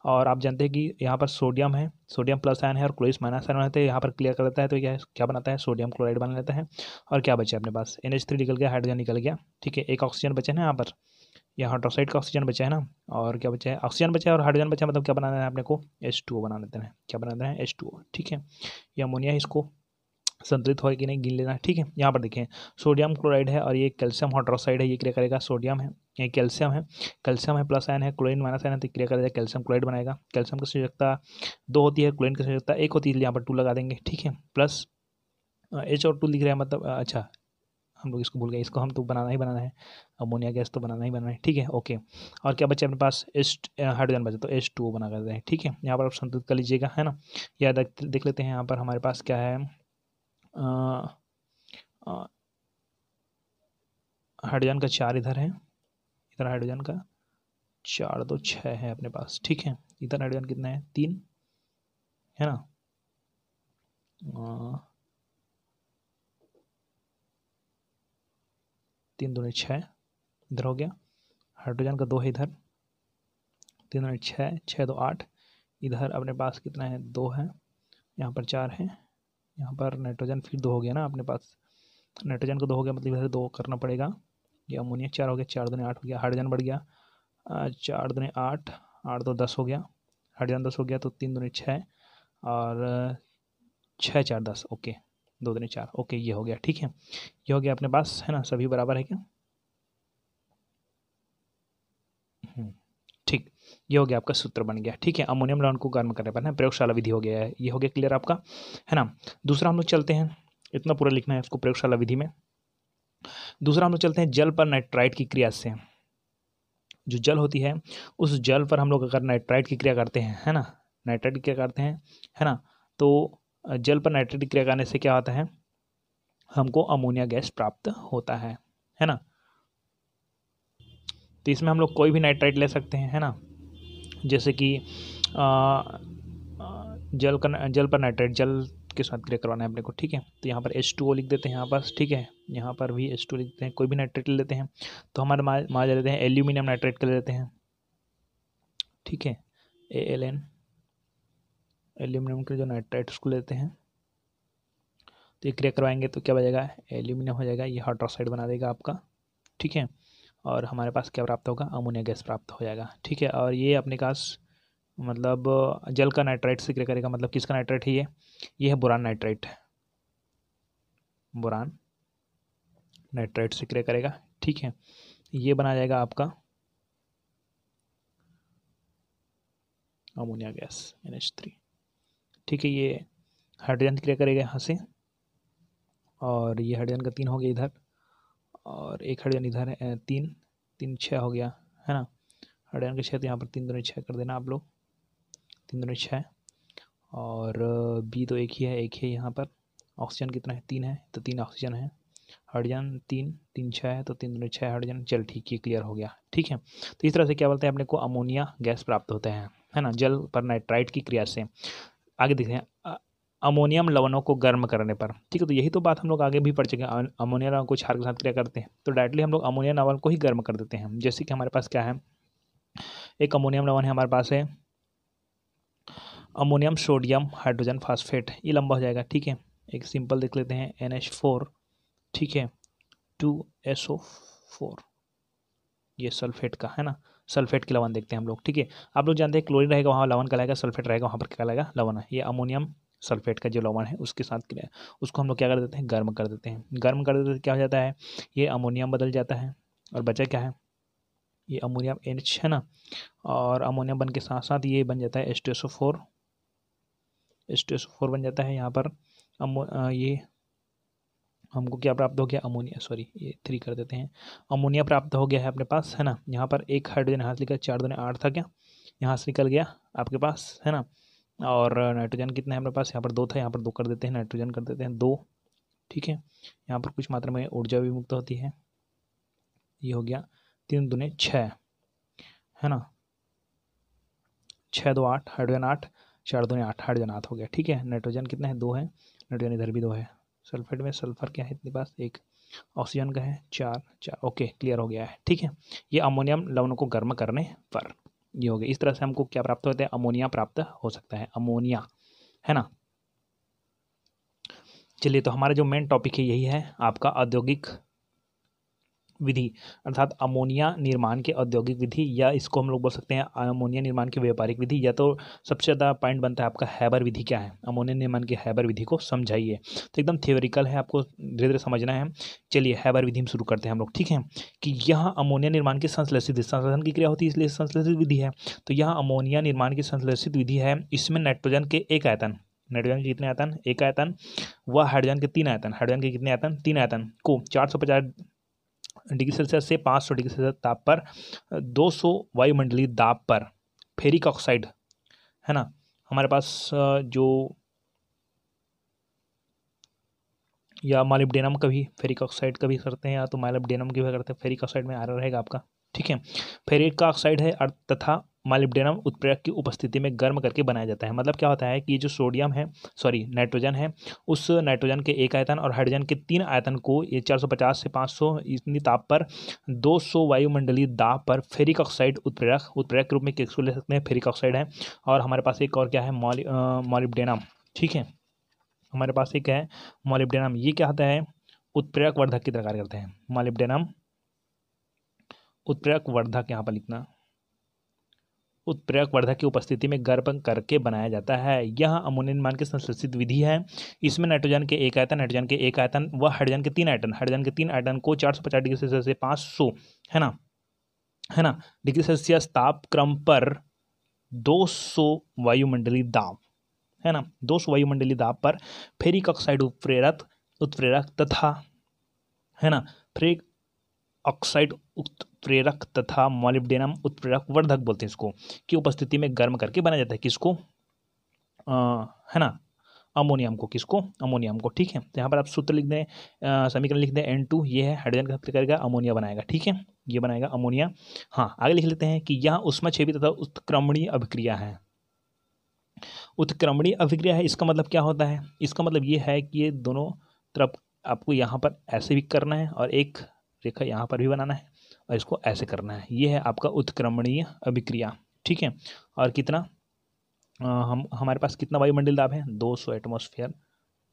और आप जानते हैं कि यहाँ पर सोडियम है, सोडियम प्लस आयन है, और क्लोरीन माइनस आयन रहते हैं, यहाँ पर क्लियर कर देता है। तो क्या बनाता है, सोडियम क्लोराइड बना लेता है। और क्या बचा अपने पास, NH3 निकल गया, हाइड्रोजन निकल गया, ठीक है। एक ऑक्सीजन बचे ना यहाँ पर, यह हाइड्रोक्साइड का ऑक्सीजन बचा है ना, और क्या बचा है, ऑक्सीजन बचा है और हाइड्रोजन बचा, मतलब क्या बनाना है अपने को, H2O बना लेते हैं, क्या बनाना है, H2O, ठीक है। ये अमोनिया, इसको संतुलित हो कि नहीं गिन लेना, ठीक है। यहाँ पर देखें सोडियम क्लोराइड है और ये कैल्शियम हाइड्रोक्साइड है, ये क्या करेगा, सोडियम है ये कैल्शियम है प्लस आयन है, क्लोरीन माइनस आयन है, तो क्रिया करेगा कैल्शियम क्लोराइड बनाएगा। कैल्शियम की संयोजकता 2 होती है, क्लोरीन की संयोजकता 1 होती है, यहाँ पर 2 लगा देंगे, ठीक है। प्लस H और 2 लिख रहे हैं, मतलब अच्छा हम लोग इसको भूल गए, इसको हम तो बनाना ही बनाना है, अमोनिया गैस तो बनाना ही बनाना है, ठीक है, ओके। और क्या बचे अपने पास, हाइड्रोजन बचे, तो H2O बना कर देते हैं, ठीक है। यहाँ पर आप संतुलित कर लीजिएगा, है ना। या देख लेते हैं यहाँ पर हमारे पास क्या है, हाइड्रोजन का 4 इधर है, इधर हाइड्रोजन का 4 2 6 है अपने पास, ठीक है। इधर हाइड्रोजन कितना है, 3 है ना, 3 दूनी 6 इधर हो गया। हाइड्रोजन का 2 है इधर, 3 दूनी 6, 6 2 8। इधर अपने पास कितना है, 2 है, यहाँ पर 4 है, यहाँ पर नाइट्रोजन फिर 2 हो गया ना अपने पास, नाइट्रोजन का 2 हो गया, मतलब इधर 2 करना पड़ेगा। ये अमोनिया 4 हो गया, 4 दूनी 8 हो गया, हाइड्रोजन बढ़ गया, 4 दूनी 8, 8 2 10 हो गया, हाइड्रोजन 10 हो गया, तो 3 दूनी 6 और 6 4 10, ओके, 2 दूनी 4, ओके, ये हो गया, ठीक है। ये हो गया अपने पास, है ना, सभी बराबर है क्या, ठीक। ये हो गया आपका सूत्र बन गया, ठीक है। अमोनियम लवण को गर्म करने पर ना प्रयोगशाला विधि हो गया है, ये हो गया क्लियर आपका, है ना। दूसरा हम लोग चलते हैं, इतना पूरा लिखना है इसको प्रयोगशाला विधि में। दूसरा हम लोग चलते हैं जल पर नाइट्राइट की क्रिया से। जो जल होती है उस जल पर हम लोग अगर नाइट्राइट की क्रिया करते हैं, है ना, नाइट्राइट की क्रिया करते हैं, है ना, तो जल पर नाइट्राइट की क्रिया करने से क्या होता है, हमको अमोनिया गैस प्राप्त होता है ना। तो इसमें हम लोग कोई भी नाइट्राइट ले सकते हैं, है ना, जैसे कि जल पर नाइट्राइट, जल के साथ क्रिया करवाना है अपने को, ठीक है। तो यहाँ पर H2O लिख देते हैं यहाँ पर, ठीक है। यहाँ पर भी H2O लिख देते हैं, कोई भी नाइट्रेट ले लेते हैं, तो हमारे मान ले लेते हैं एल्यूमिनियम नाइट्रेट ले लेते हैं, ठीक है, ALN, एल्यूमिनियम के जो नाइट्रेट उसको लेते हैं, तो ये क्रिया करवाएंगे तो क्या बचेगा, एल्यूमिनियम हो जाएगा, ये हाइड्रोक्साइड बना देगा आपका, ठीक है। और हमारे पास क्या प्राप्त होगा, अमोनिया गैस प्राप्त हो जाएगा, ठीक है। और ये अपने पास मतलब जल का नाइट्राइट से क्रिया करेगा, मतलब किसका नाइट्राइट है ये है बोरान नाइट्राइट, बोरान नाइट्राइट से क्रिया करेगा, ठीक है। ये बना जाएगा आपका अमोनिया गैस NH3, ठीक है। ये हाइड्रोजन क्रिया करेगा यहाँ से, और ये हाइड्रोजन का 3 हो गया इधर, और एक हाइड्रोजन इधर है, 3 3 6 हो गया, है ना। हाइड्रोजन का 6, तो यहाँ पर 3 दूनी 6 कर देना आप लोग, 3 दूनी 6, और B तो एक ही है, एक है यहाँ पर। ऑक्सीजन कितना है, 3 है, तो 3 ऑक्सीजन है। हाइड्रोजन 3 3 6 है, तो 3 दूनी 6 हाइड्रोजन, चल ठीक, ये क्लियर हो गया, ठीक है। तो इस तरह से क्या बोलते हैं अपने को, अमोनिया गैस प्राप्त होते हैं, है ना, जल पर नाइट्राइट की क्रिया से। आगे देखते हैं अमोनियम लवणों को गर्म करने पर, ठीक है। तो यही तो बात हम लोग आगे भी पढ़ चुके हैं, अमोनिया लवण को क्षार के साथ क्रिया करते हैं, तो डायरेक्टली हम लोग अमोनिया लवण को ही गर्म कर देते हैं। जैसे कि हमारे पास क्या है, एक अमोनियम लवण है हमारे पास है, अमोनियम सोडियम हाइड्रोजन फास्फेट, ये लंबा हो जाएगा, ठीक है। एक सिंपल देख लेते हैं NH4, ठीक है, 2SO4, ये सल्फेट का है ना, सल्फेट के लवण देखते हैं हम लोग, ठीक है। आप लोग जानते हैं क्लोरीन रहेगा वहाँ लवण कहलाएगा, सल्फेट रहेगा वहाँ पर क्या कहलाएगा, लवण है। ये अमोनियम सल्फेट का जो लवण है उसके साथ क्रिया, उसको हम लोग क्या कर देते हैं, गर्म कर देते हैं। गर्म कर देते हैं क्या हो जाता है, ये अमोनियम बदल जाता है, और बचा क्या है, ये अमोनियम NH है ना, और अमोनियम बन के साथ साथ ये बन जाता है H2SO4, H2SO4 बन जाता है यहाँ पर। ये हमको क्या प्राप्त हो गया, अमोनिया, सॉरी ये 3 कर देते हैं, अमोनिया प्राप्त हो गया है अपने पास, है ना। यहाँ पर एक हाइड्रोजन हाथ लिखा, 4 दूनी 8 था क्या, यहाँ से निकल गया आपके पास, है ना। और नाइट्रोजन कितना है अपने पास, यहाँ पर 2 था, यहाँ पर 2 कर देते हैं, नाइट्रोजन कर देते हैं 2, ठीक है। यहाँ पर कुछ मात्रा में ऊर्जा भी मुक्त होती है, ये हो गया 3 दूनी 6, है ना, 6 2 8, हाइड्रोजन 8, 4 दूनी 8, हाइड्रोजन 8 हो गया, ठीक है। नाइट्रोजन कितना है, 2 है, नाइट्रोजन इधर भी 2 है। सल्फेट में सल्फर क्या है इतने पास, 1, ऑक्सीजन का है 4 4, ओके क्लियर हो गया है, ठीक है। ये अमोनियम लवणों को गर्म करने पर ये हो गया। इस तरह से हमको क्या प्राप्त होता है, अमोनिया प्राप्त हो सकता है, अमोनिया, है ना। चलिए, तो हमारा जो मेन टॉपिक है यही है आपका औद्योगिक विधि अर्थात अमोनिया निर्माण के औद्योगिक विधि, या इसको हम लोग बोल सकते हैं अमोनिया निर्माण की व्यापारिक विधि, या तो सबसे ज़्यादा पॉइंट बनता है आपका हैबर विधि। क्या है अमोनिया निर्माण की हैबर विधि को समझाइए। तो एकदम थियोरिकल है, आपको धीरे धीरे समझना है। चलिए हैबर विधि में शुरू करते हैं हम लोग, ठीक है। कि यह अमोनिया निर्माण की संश्लेषित संश्लेषण की क्रिया होती है, इसलिए संश्लेषित विधि है। तो यह अमोनिया निर्माण की संश्लेषित विधि है। इसमें नाइट्रोजन के एक आयतन, नाइट्रोजन के कितने आयतन, एक आयतन, व हाइड्रोजन के तीन आयतन, हाइड्रोजन के कितने आयतन, तीन आयतन को 450 डिग्री सेल्सियस से 500 डिग्री सेल्सियस ताप पर 200 वायुमंडलीय दाब पर फेरिक ऑक्साइड, है ना, हमारे पास जो या मॉलिब्डेनम का भी फेरिक ऑक्साइड का भी करते हैं, या तो मॉलिब्डेनम की भी करते हैं। फेरिक ऑक्साइड में आयरन रहेगा आपका, ठीक है। फेरिक का ऑक्साइड है तथा मॉलिब्डेनम उत्प्रेरक की उपस्थिति में गर्म करके बनाया जाता है। मतलब क्या होता है कि ये जो सोडियम है, सॉरी नाइट्रोजन है, उस नाइट्रोजन के एक आयतन और हाइड्रोजन के तीन आयतन को ये 450 से 500 इतनी ताप पर 200 वायुमंडलीय दाब पर फेरिक ऑक्साइड उत्प्रेरक के रूप में किसको ले सकते हैं, फेरिक ऑक्साइड है। और हमारे पास एक और क्या है, मॉलिब्डेनम, ठीक है। हमारे पास एक है मॉलिब्डेनम, ये क्या होता है, उत्प्रेरक वर्धक की तरह कार्य करते हैं। मॉलिब्डेनम उत्प्रेरक वर्धक, यहाँ पर लिखना, उत्प्रेरक वर्धक की उपस्थिति में गर्म करके बनाया जाता है। यह अमोनिया निर्माण की संश्लेषित विधि है। इसमें नाइट्रोजन के एक आयतन, नाइट्रोजन के एक आयतन व हाइड्रोजन के तीन आयतन, हाइड्रोजन के तीन आयतन को 450 डिग्री सेल्सियस से 500, है ना डिग्री सेल्सियस ताप क्रम पर 200 वायुमंडलीय दाब, है ना, 200 वायुमंडलीय दाब पर फेरिक ऑक्साइड उत्प्रेरक तथा, है ना, फेरिक ऑक्साइड उत्प्रेरक तथा मॉलिब्डेनम उत्प्रेरक वर्धक बोलते हैं इसको, की उपस्थिति में गर्म करके बनाया जाता है। किसको, है ना, अमोनियम को, किसको, अमोनियम को, ठीक है। तो यहाँ पर आप सूत्र लिख दें, समीकरण लिख दें, N2 ये है, हाइड्रोजन का हत्या करेगा, अमोनिया बनाएगा, ठीक है, ये बनाएगा अमोनिया। हाँ, आगे लिख लेते हैं कि यह ऊष्मक्षेपी तथा उत्क्रमणीय अभिक्रिया है। उत्क्रमणीय अभिक्रिया है, इसका मतलब क्या होता है, इसका मतलब ये है कि ये दोनों तरफ आपको यहाँ पर ऐसे भी करना है और एक रेखा यहाँ पर भी बनाना है और इसको ऐसे करना है। ये है आपका उत्क्रमणीय अभिक्रिया, ठीक है। और कितना हमारे पास कितना वायुमंडलीय दाब है, 200 एटमॉस्फेयर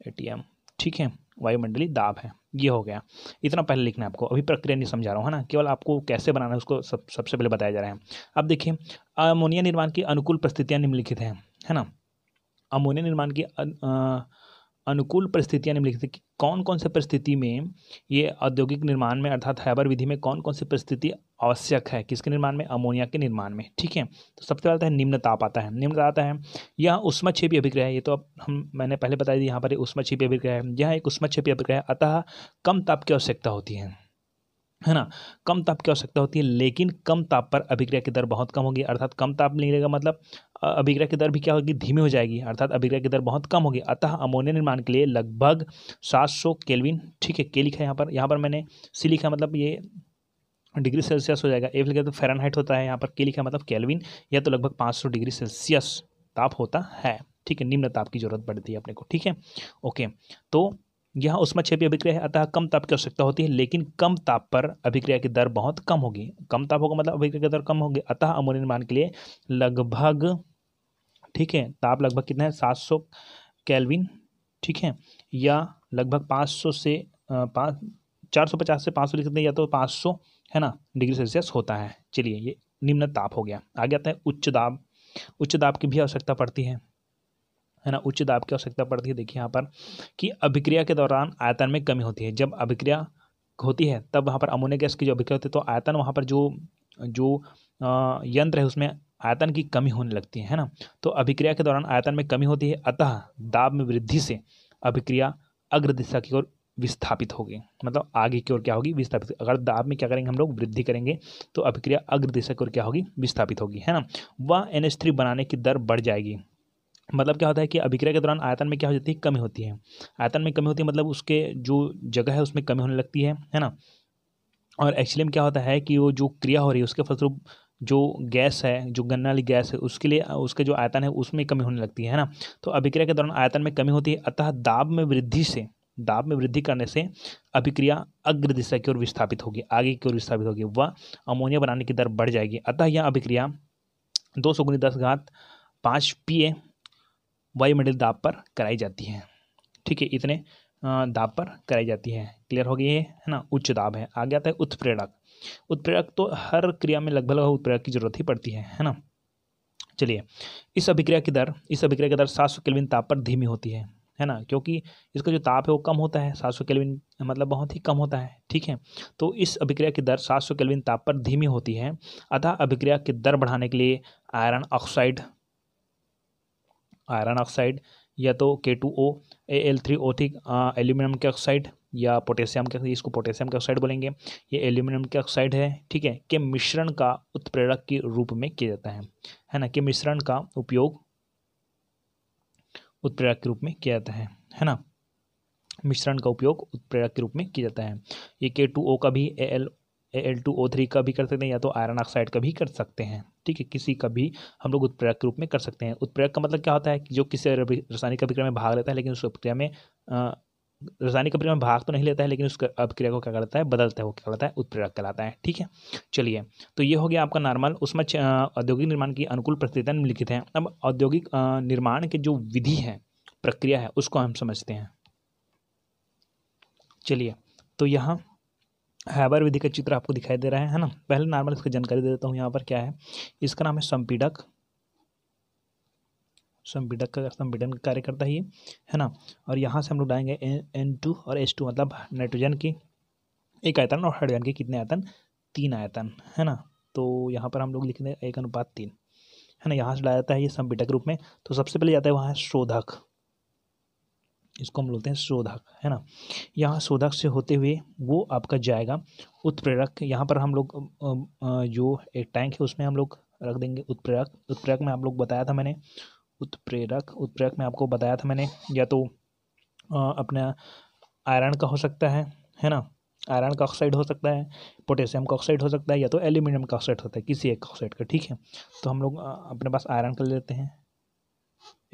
ATM, ठीक है, वायुमंडलीय दाब है। ये हो गया, इतना पहले लिखना है आपको, अभी प्रक्रिया नहीं समझा रहा हूँ, है ना, केवल आपको कैसे बनाना है उसको सबसे पहले बताया जा रहा है। अब देखिए, अमोनिया निर्माण की अनुकूल परिस्थितियाँ निम्नलिखित हैं, है ना। अमोनिया निर्माण की अनुकूल परिस्थितियाँ निम्नलिखित कि कौन कौन से परिस्थिति में ये औद्योगिक निर्माण में अर्थात हैबर विधि में कौन कौन सी परिस्थिति आवश्यक है, किसके निर्माण में, अमोनिया के निर्माण में, ठीक है। तो सबसे पहले आता है निम्न ताप आता है, निम्न ताप आता है। यह ऊष्मक्षेपी अभिक्रिया है, ये तो अब मैंने पहले बताया दी, यहाँ पर ऊष्मक्षेपी अभिक्रिया है, यह एक ऊष्मक्षेपी अभिक्रिया है, अतः कम ताप की आवश्यकता होती है ना, कम ताप की आवश्यकता होती है, लेकिन कम ताप पर अभिक्रिया की दर बहुत कम होगी। अर्थात कम ताप मिलेगा मतलब अभिक्रिया की दर भी क्या होगी, धीमी हो जाएगी, अर्थात अभिक्रिया की दर बहुत कम होगी। अतः अमोनिया निर्माण के लिए लगभग 700 केल्विन, ठीक है, के लिखा है यहाँ पर मैंने सी लिखा, मतलब ये डिग्री सेल्सियस हो जाएगा, एफ लिखा तो फ़ारेनहाइट होता है, यहाँ पर के लिखा मतलब केल्विन, या तो लगभग 500 डिग्री सेल्सियस ताप होता है, ठीक है। निम्न ताप की जरूरत पड़ती है अपने को, ठीक है, ओके। तो यह ऊष्मक्षेपी अभिक्रिया है, अतः कम ताप की आवश्यकता होती है, लेकिन कम ताप पर अभिक्रिया की दर बहुत कम होगी। कम ताप होगा मतलब अभिक्रिया की दर कम होगी। अतः अमोनिया निर्माण के लिए लगभग, ठीक है, ताप लगभग कितना है, 700 केल्विन, ठीक है, या लगभग 500 से 450 से 500 लिख सकते हैं, या तो 500, है ना, डिग्री सेल्सियस होता है। चलिए, ये निम्न ताप हो गया। आगे आता है उच्च दाब। उच्च दाब की भी आवश्यकता पड़ती है ना, उच्च दाब की आवश्यकता पड़ती है। देखिए यहाँ पर कि अभिक्रिया के दौरान आयतन में कमी होती है। जब अभिक्रिया होती है तब वहाँ पर अमोनिया गैस की जो अभिक्रिया होती है, तो आयतन वहाँ पर जो यंत्र है उसमें आयतन की कमी होने लगती है ना। तो अभिक्रिया के दौरान आयतन में कमी होती है, अतः दाब में वृद्धि से अभिक्रिया अग्र दिशा की ओर विस्थापित होगी, मतलब आगे की ओर क्या होगी, विस्थापित। अगर दाब में क्या करेंगे हम लोग, वृद्धि करेंगे, तो अभिक्रिया अग्र दिशा की ओर क्या होगी, विस्थापित होगी, है ना। वह NH3 बनाने की दर बढ़ जाएगी। मतलब क्या होता है कि अभिक्रिया के दौरान आयतन में क्या हो जाती है, कमी होती है। आयतन में कमी होती है मतलब उसके जो जगह है उसमें कमी होने लगती है ना। और एक्चुअली में क्या होता है कि वो जो क्रिया हो रही है उसके फलस्वरूप जो गैस है, जो गन्ना वाली गैस है, उसके लिए उसके जो आयतन है उसमें कमी होने लगती है ना। तो अभिक्रिया के दौरान आयतन में कमी होती है, अतः दाब में वृद्धि करने से अभिक्रिया अग्र दिशा की ओर विस्थापित होगी, आगे की ओर विस्थापित होगी, वह अमोनिया बनाने की दर बढ़ जाएगी। अतः यह अभिक्रिया 200×10⁵ PA वायुमंडलीय दाब पर कराई जाती है, ठीक है। इतने दाब पर कराई जाती है। क्लियर हो गई है ना। उच्च दाब है। आगे आता है उत्प्रेरक। उत्प्रेरक तो हर क्रिया में लगभग उत्प्रेरक की जरूरत ही पड़ती है ना। चलिए, इस अभिक्रिया की दर 700 केल्विन ताप पर धीमी होती है ना, क्योंकि इसका जो ताप है वो कम होता है। 700 केल्विन मतलब बहुत ही कम होता है। ठीक है, तो इस अभिक्रिया की दर 700 केल्विन ताप पर धीमी होती है। अतः अभिक्रिया की दर बढ़ाने के लिए आयरन ऑक्साइड या तो K2O, Al3O3 एल्यूमिनियम के ऑक्साइड या पोटेशियम के, इसको पोटेशियम के ऑक्साइड बोलेंगे, ये एल्यूमिनियम के ऑक्साइड है। ठीक है, के मिश्रण का उत्प्रेरक के रूप में किया जाता है ना, के मिश्रण का उपयोग उत्प्रेरक के रूप में किया जाता है ना। मिश्रण का उपयोग उत्प्रेरक के रूप में किया जाता है। ये K2O का भी Al2O3 का भी कर सकते हैं, या तो आयरन ऑक्साइड का भी कर सकते हैं। ठीक है, किसी का भी हम लोग उत्प्रेरक के रूप में कर सकते हैं। उत्प्रेरक का मतलब क्या होता है कि जो किसी रासायनिक अभिक्रिया में भाग लेता है, लेकिन उस अभिक्रिया में रासायनिक अभिक्रिया में भाग तो नहीं लेता है, लेकिन उस अभिक्रिया को क्या करता है, बदलता है, वो क्या करता है, उत्प्रेरक कहलाता है। ठीक है, चलिए, तो ये हो गया आपका नॉर्मल। उसमें औद्योगिक निर्माण की अनुकूल परिस्थितियां निम्नलिखित हैं। अब औद्योगिक निर्माण की जो विधि है, प्रक्रिया है, उसको हम समझते हैं। चलिए, तो यहाँ हैबर विधि का चित्र आपको दिखाई दे रहा है ना। पहले नॉर्मल इसकी जानकारी दे देता हूँ। यहाँ पर क्या है, इसका नाम है संपीड़क। संपीड़क का संपीड़न का कार्य करता है ना। और यहाँ से हम लोग डालेंगे N2 और H2, मतलब नाइट्रोजन की एक आयतन और हाइड्रोजन के कितने आयतन, 3 आयतन, है ना। तो यहाँ पर हम लोग लिख दें 1:3, है ना। यहाँ से डाला जाता है ये संपीड़क रूप में। तो सबसे पहले जाता है वहाँ शोधक, इसको हम बोलते हैं शोधक, है ना। यहाँ शोधक से होते हुए वो आपका जाएगा उत्प्रेरक। यहाँ पर हम लोग जो एक टैंक है उसमें हम लोग रख देंगे उत्प्रेरक। उत्प्रेरक में आप लोग बताया था मैंने, उत्प्रेरक में आपको बताया था मैंने, या तो अपना आयरन का हो सकता है ना, आयरन का ऑक्साइड हो सकता है, पोटेशियम का ऑक्साइड हो सकता है, या तो एल्यूमिनियम का ऑक्साइड होता है, किसी एक ऑक्साइड का। ठीक है, तो हम लोग अपने पास आयरन का ले लेते हैं,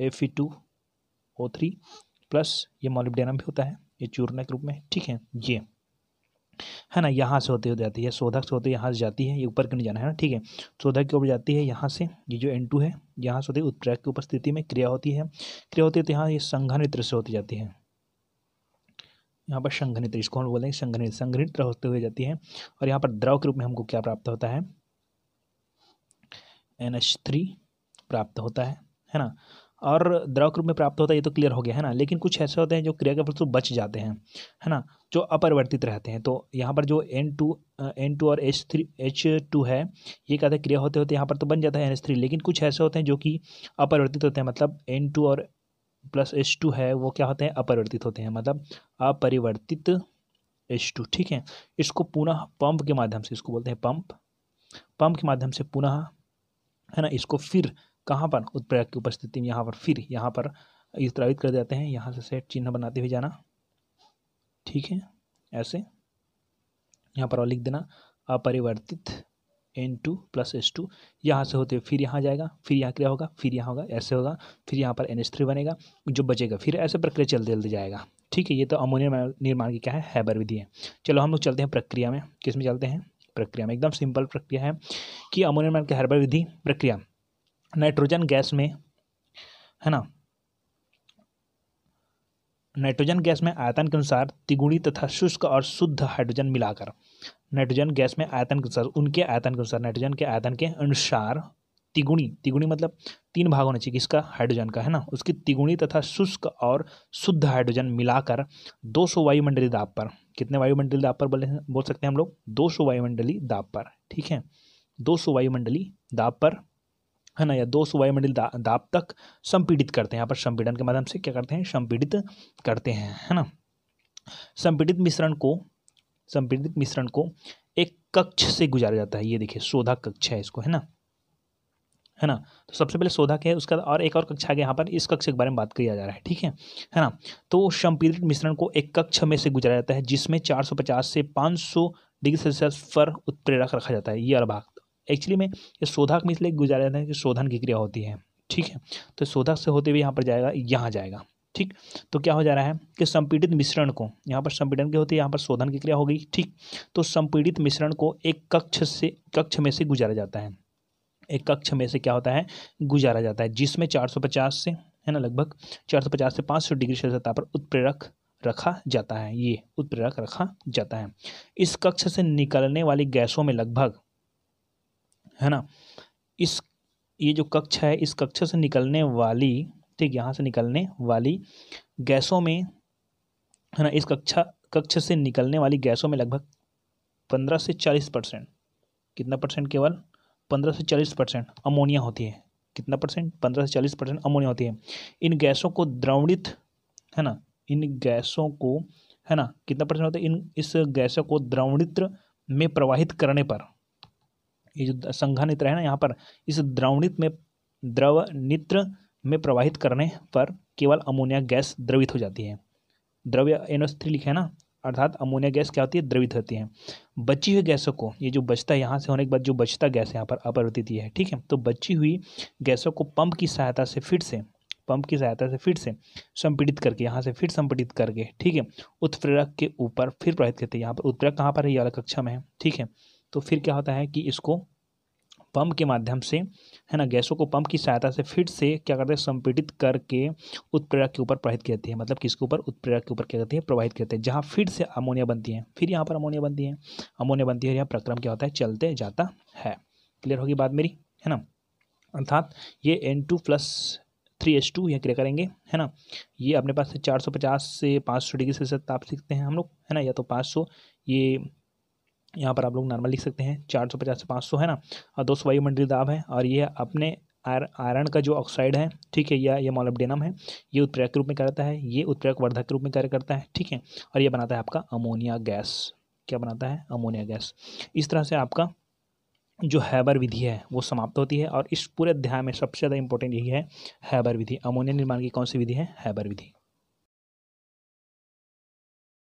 Fe2O3 प्लस ये मॉलिब्डेनम भी होता है, ये चूर्ण के रूप में। ठीक है, ये है ना, यहाँ से होते हुए जाती है, शोधक से होते यहाँ से जाती है, ये ऊपर क्यों नहीं जाना है ना। ठीक है, शोधक की ओर जाती है यहाँ से, ये जो N2 है यहाँ से होती है, उत्प्रेरक की उपस्थिति में क्रिया होती है तो यहाँ ये संघनित्र से होती जाती है। यहाँ पर संघनित्र, इसको हम बोलेंगे संघनित्र होते हुए जाती है। और यहाँ पर द्रव के रूप में हमको क्या प्राप्त होता है, NH3 प्राप्त होता है ना। और द्रव के रूप में प्राप्त होता है, ये तो क्लियर हो गया है ना। लेकिन कुछ ऐसे होते हैं जो क्रिया के फलस्वरूप बच जाते हैं, है ना, जो अपरिवर्तित रहते हैं। तो यहाँ पर जो N2 और H2 है, ये कहते हैं क्रिया होते होते यहाँ पर तो बन जाता है NH3। लेकिन कुछ ऐसे होते हैं जो कि अपरिवर्तित होते हैं, मतलब N2 और प्लस H2 है, वो क्या होते हैं, अपरिवर्तित होते हैं, मतलब अपरिवर्तित H2। ठीक है, इसको पुनः पंप के माध्यम से, इसको बोलते हैं पंप के माध्यम से पुनः, है ना, इसको फिर कहाँ पर, उत्प्रेरक की उपस्थिति में यहाँ पर फिर यहाँ पर स्रावित कर देते हैं। यहाँ से सेट चिन्ह बनाते हुए जाना। ठीक है, ऐसे यहाँ पर और लिख देना अपरिवर्तित N2 प्लस H2, यहाँ से होते हुए फिर यहाँ जाएगा, फिर यहाँ क्रिया होगा, फिर यहाँ होगा, ऐसे होगा, फिर यहाँ पर NH3 बनेगा, जो बचेगा, फिर ऐसे प्रक्रिया चलते जाएगा। ठीक है, ये तो अमोनिया निर्माण की क्या है, हैबर विधि है। चलो हम लोग चलते हैं प्रक्रिया में। किस में चलते हैं, प्रक्रिया में। एकदम सिंपल प्रक्रिया है कि अमोनिया निर्माण की हैबर विधि प्रक्रिया, नाइट्रोजन गैस में, है ना, नाइट्रोजन गैस में आयतन के अनुसार तिगुनी तथा शुष्क और शुद्ध हाइड्रोजन मिलाकर, नाइट्रोजन गैस में आयतन के अनुसार, उनके आयतन के अनुसार, नाइट्रोजन के आयतन के अनुसार तिगुनी मतलब 3 भाग होना चाहिए किसका, हाइड्रोजन का, है ना, उसकी तिगुनी तथा शुष्क और शुद्ध हाइड्रोजन मिलाकर 200 वायुमंडलीय दाब पर, कितने वायुमंडलीय दाब पर बोल सकते हैं हम लोग, 200 वायुमंडलीय दाब पर। ठीक है, 200 वायुमंडलीय दाब पर, है ना, या 200 वायुमंडलीय दाब तक संपीड़ित करते हैं। यहाँ पर संपीड़न के माध्यम से क्या करते हैं, संपीड़ित करते हैं, है ना। संपीड़ित मिश्रण को एक कक्ष से गुजारा जाता है। ये देखिए शोधक कक्ष है इसको, है ना। तो सबसे पहले शोधक है, उसका और एक और कक्ष आ गया यहाँ पर, इस कक्ष के बारे में बात किया जा रहा है। ठीक है ना। तो संपीड़ित मिश्रण को एक कक्ष में से गुजारा जाता है, जिसमें 450 से 500 डिग्री सेल्सियस पर उत्प्रेरक रखा जाता है। ये वाला भाग एक्चुअली में ये शोधक में इसलिए गुजारा जाता है कि शोधन की क्रिया होती है। ठीक है, तो शोधक से होते हुए यहाँ पर जाएगा, यहाँ जाएगा। ठीक, तो क्या हो जा रहा है कि संपीड़ित मिश्रण को, यहाँ पर संपीड़न की होती है, यहाँ पर शोधन की क्रिया हो गई। ठीक, तो संपीड़ित मिश्रण को एक कक्ष में से गुजारा जाता है, एक कक्ष में से क्या होता है, गुजारा जाता है, जिसमें 450 से, है ना, लगभग 450 से 500 डिग्री सेल्सियस ताप पर उत्प्रेरक रखा जाता है, ये उत्प्रेरक रखा जाता है। इस कक्ष से निकलने वाली गैसों में लगभग, है ना, ये जो कक्ष है, इस कक्ष से निकलने वाली, ठीक, यहाँ से निकलने वाली गैसों में, है ना, इस कक्ष से निकलने वाली गैसों में लगभग 15 से 40%, कितना परसेंट, केवल 15 से 40% अमोनिया होती है। कितना परसेंट, 15 से 40% अमोनिया होती है। इन गैसों को द्रवणित, है ना, इन गैसों को, है ना, कितना परसेंट होता है, इस गैसों को द्रवणित्र में प्रवाहित करने पर, ये जो संघनित्र है ना यहाँ पर, इस द्रवनित्र में प्रवाहित करने पर केवल अमोनिया गैस द्रवित हो जाती है। द्रव्य NO3 लिखा है ना, अर्थात अमोनिया गैस क्या होती है, द्रवित होती है। बची हुई गैसों को, ये जो बचता है यहाँ से होने के बाद जो बचता गैस है यहाँ पर अपरिवर्तित है, ठीक है, तो बची हुई गैसों को पंप की सहायता से फिर से संपीड़ित करके, यहाँ से फिर संपीड़ित करके, ठीक है, उत्प्रेरक के ऊपर फिर प्रवाहित करते हैं। यहाँ पर उत्प्रेरक कहाँ पर है, ये वाला कक्षा में है, ठीक है। तो फिर क्या होता है कि इसको पंप के माध्यम से, है ना, गैसों को पंप की सहायता से फिर से क्या करते हैं, संपीड़ित करके उत्प्रेरक के ऊपर प्रवाहित करती है। मतलब किसके ऊपर, उत्प्रेरक के ऊपर क्या करती है, प्रवाहित करते हैं, जहाँ फिर से अमोनिया बनती है, फिर यहाँ पर अमोनिया बनती है, यह प्रक्रम क्या होता है, चलते जाता है। क्लियर होगी बात मेरी, है ना। अर्थात ये N2+3H2 यह क्रिया करेंगे, है ना। ये अपने पास से 450 से 500 डिग्री सेल्सियस ताप सीखते हैं हम लोग, है ना, या तो 500, ये यहाँ पर आप लोग नॉर्मल लिख सकते हैं, 450 से 500, है ना, और 200 वायुमंडलीय दाब है। और ये अपने आयरन का जो ऑक्साइड है, ठीक है, या ये मोलिब्डेनम है, ये उत्प्रेरक के रूप में कार्य करता है, ये उत्प्रेरक वर्धक के रूप में कार्य करता है, ठीक है, और ये बनाता है आपका अमोनिया गैस। क्या बनाता है, अमोनिया गैस। इस तरह से आपका जो हैबर विधि है वो समाप्त होती है। और इस पूरे अध्याय में सबसे ज़्यादा इंपॉर्टेंट यही है, हैबर विधि। अमोनिया निर्माण की कौन सी विधि है, हैबर विधि।